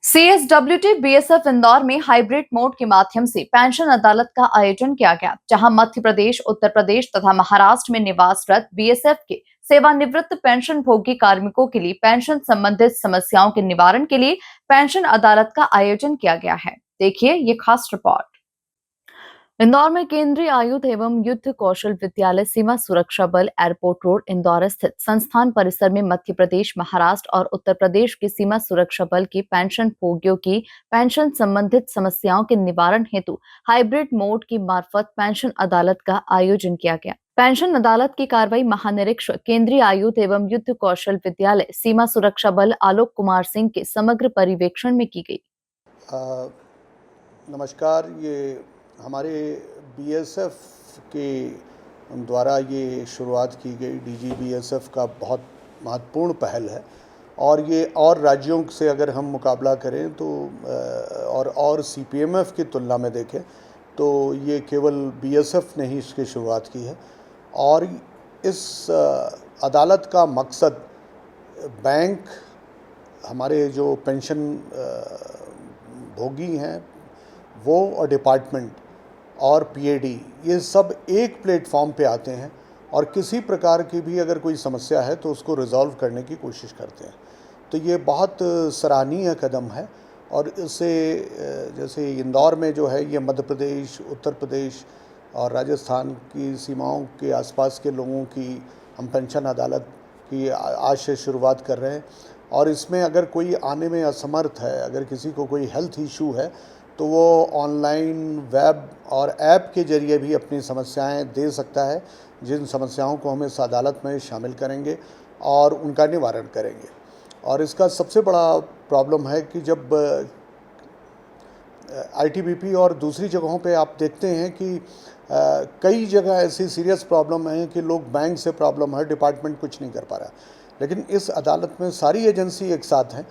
सीएसडब्ल्यूटी BSF Indore में hybrid mode के माध्यम से पेंशन अदालत का आयोजन किया गया, जहां मध्य प्रदेश, उत्तर प्रदेश तथा महाराष्ट्र में निवासरत बीएसएफ के सेवानिवृत्त पेंशन भोगी कार्मिकों के लिए पेंशन संबंधित समस्याओं के निवारण के लिए पेंशन अदालत का आयोजन किया गया है। देखिए ये खास रिपोर्ट। इंदौर में केंद्रीय आयुध एवं युद्ध कौशल विद्यालय सीमा सुरक्षा बल एयरपोर्ट रोड इंदौर स्थित संस्थान परिसर में मध्य प्रदेश, महाराष्ट्र और उत्तर प्रदेश के सीमा सुरक्षा बल की पेंशन भोगियों की पेंशन संबंधित समस्याओं के निवारण हेतु हाइब्रिड मोड की मार्फत पेंशन अदालत का आयोजन किया गया। पेंशन अदालत की कार्रवाई महानिरीक्षक केंद्रीय आयुध एवं युद्ध कौशल विद्यालय सीमा सुरक्षा बल आलोक कुमार सिंह के समग्र पर्यवेक्षण में की गई। नमस्कार। ये हमारे बीएसएफ के द्वारा ये शुरुआत की गई डीजी बीएसएफ का बहुत महत्वपूर्ण पहल है और ये और राज्यों से अगर हम मुकाबला करें तो और सीपीएमएफ की तुलना में देखें तो ये केवल बीएसएफ ने ही इसकी शुरुआत की है। और इस अदालत का मकसद बैंक, हमारे जो पेंशन भोगी हैं वो, और डिपार्टमेंट और पीएडी, ये सब एक प्लेटफॉर्म पे आते हैं और किसी प्रकार की भी अगर कोई समस्या है तो उसको रिजॉल्व करने की कोशिश करते हैं। तो ये बहुत सराहनीय कदम है और इससे जैसे इंदौर में जो है ये मध्य प्रदेश, उत्तर प्रदेश और राजस्थान की सीमाओं के आसपास के लोगों की हम पेंशन अदालत की आज से शुरुआत कर रहे हैं। और इसमें अगर कोई आने में असमर्थ है, अगर किसी को कोई हेल्थ इशू है तो वो ऑनलाइन, वेब और ऐप के ज़रिए भी अपनी समस्याएं दे सकता है, जिन समस्याओं को हम इस अदालत में शामिल करेंगे और उनका निवारण करेंगे। और इसका सबसे बड़ा प्रॉब्लम है कि जब आईटीबीपी और दूसरी जगहों पे आप देखते हैं कि कई जगह ऐसी सीरियस प्रॉब्लम है कि लोग बैंक से प्रॉब्लम है, डिपार्टमेंट कुछ नहीं कर पा रहा, लेकिन इस अदालत में सारी एजेंसी एक साथ हैं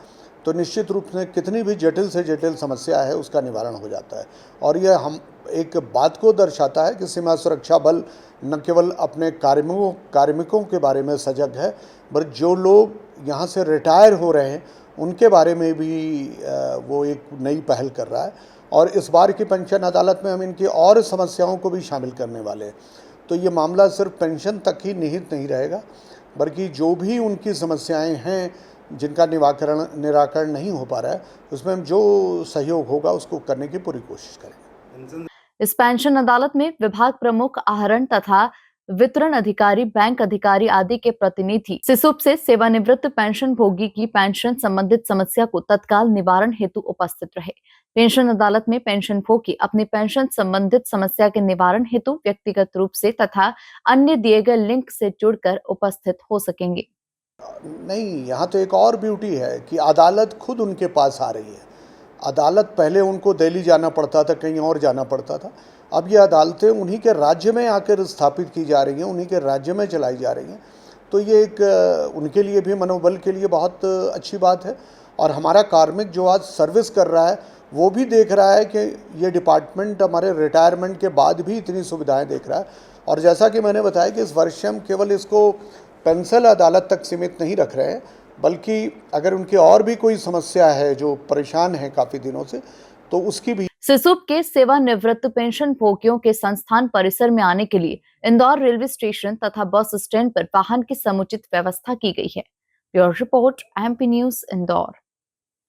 तो निश्चित रूप से कितनी भी जटिल से जटिल समस्या है उसका निवारण हो जाता है। और यह हम एक बात को दर्शाता है कि सीमा सुरक्षा बल न केवल अपने कार्मिकों के बारे में सजग है, बल्कि जो लोग यहाँ से रिटायर हो रहे हैं उनके बारे में भी वो एक नई पहल कर रहा है। और इस बार की पेंशन अदालत में हम इनकी और समस्याओं को भी शामिल करने वाले हैं। तो ये मामला सिर्फ पेंशन तक ही निहित नहीं रहेगा, बल्कि जो भी उनकी समस्याएं हैं जिनका निराकरण नहीं हो पा रहा है, उसमें हम जो सहयोग होगा उसको करने की पूरी कोशिश करेंगे। इस पेंशन अदालत में विभाग प्रमुख, आहरण तथा वितरण अधिकारी, बैंक अधिकारी आदि के प्रतिनिधि सिसुप से सेवानिवृत्त पेंशन भोगी की पेंशन संबंधित समस्या को तत्काल निवारण हेतु उपस्थित रहे। पेंशन अदालत में पेंशन भोगी अपनी पेंशन संबंधित समस्या के निवारण हेतु व्यक्तिगत रूप से तथा अन्य दिए गए लिंक से जुड़कर उपस्थित हो सकेंगे। नहीं, यहाँ तो एक और ब्यूटी है कि अदालत खुद उनके पास आ रही है। अदालत पहले उनको दिल्ली जाना पड़ता था, कहीं और जाना पड़ता था। अब ये अदालतें उन्हीं के राज्य में आकर स्थापित की जा रही हैं, उन्हीं के राज्य में चलाई जा रही हैं। तो ये एक उनके लिए भी, मनोबल के लिए बहुत अच्छी बात है। और हमारा कार्मिक जो आज सर्विस कर रहा है वो भी देख रहा है कि ये डिपार्टमेंट हमारे रिटायरमेंट के बाद भी इतनी सुविधाएं देख रहा है। और जैसा कि मैंने बताया कि इस वर्ष हम केवल इसको पेंशन अदालत तक सीमित नहीं रख रहे हैं, बल्कि अगर उनकी और भी कोई समस्या है, जो परेशान है काफ़ी दिनों से, तो उसकी भी। सिसुप के सेवानिवृत्त पेंशन भोगियों के संस्थान परिसर में आने के लिए इंदौर रेलवे स्टेशन तथा बस स्टैंड पर वाहन की समुचित व्यवस्था की गई है। Bureau report, MP news, Indore.